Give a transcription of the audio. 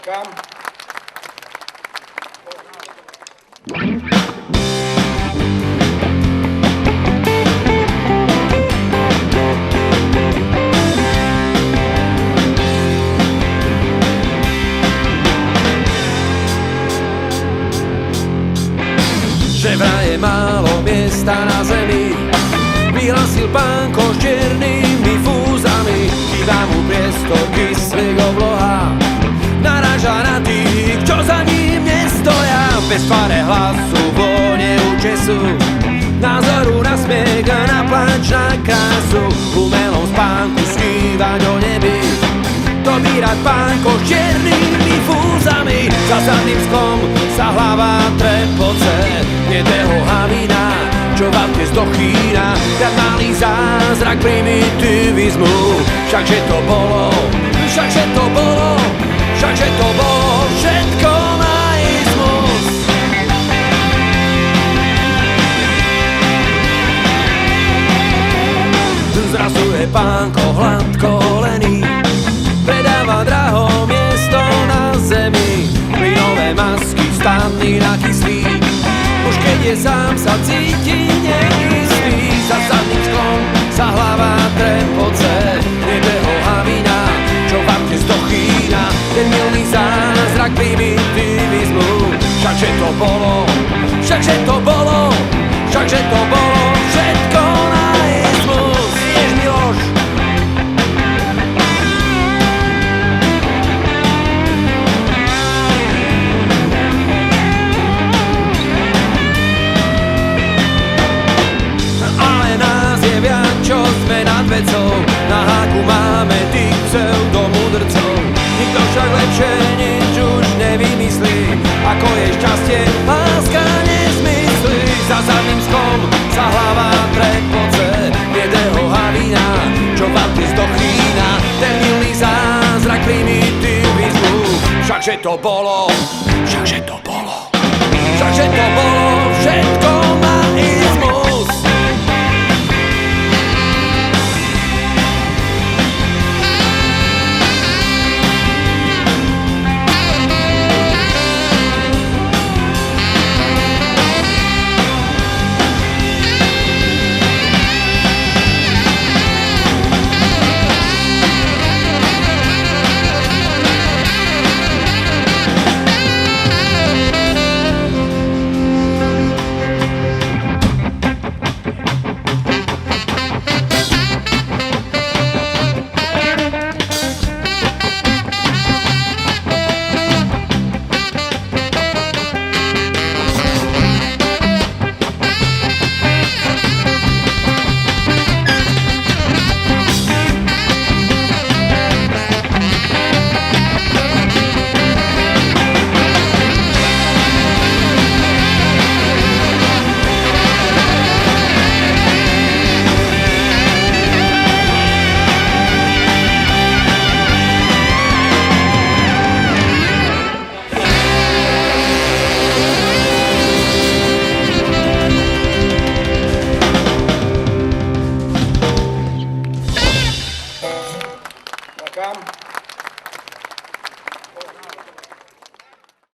Ďakujem. Že vraj je málo miesta na zemi, vyhlasil pánko s čiernymi fúzami. Chýba mu priestor, kyslík obloha, naráža na tých, čo za ním nestoja. Bez tváre hlasu, vône účesu, názoru na smiech a na pláč, na krásu. V umelom spánku snívať o nebi, dobírať pánko s čiernymi fúzami. Za zadným sklom sa hlava trepoce, hnedého havina, čo v aute zdochýna. Jak malý zázrak primitivizmu, všakže to bolo, všakže to bolo, všakže to bolo všetko naizmus. Zrazu je pánko hladko lený, predáva draho miesto na zemi. Plynové masky, stanný na kyslík, už keď je sám, sa cíti neistý. Za zadným sklom sa hlava trepoce, nebeho havina, čo v aute zdochýna. Ten milný zázrak primitivizmu, všakže to bolo, všakže to bolo, všakže to bolo všetko naizmus. Jež Miloš. Čo sme nad vecou, na háku máme tých pseudomudrcov. Nikto však lepšie nič už nevymyslí, ako je šťastie, láska nezmyslí. Za zadným sklom sa hlava trepoce, jedného havina, čo v aute zdochýna. Ten milný zázrak primitivizmu, všakže to bolo, všakže to bolo, všakže to bolo všetko má.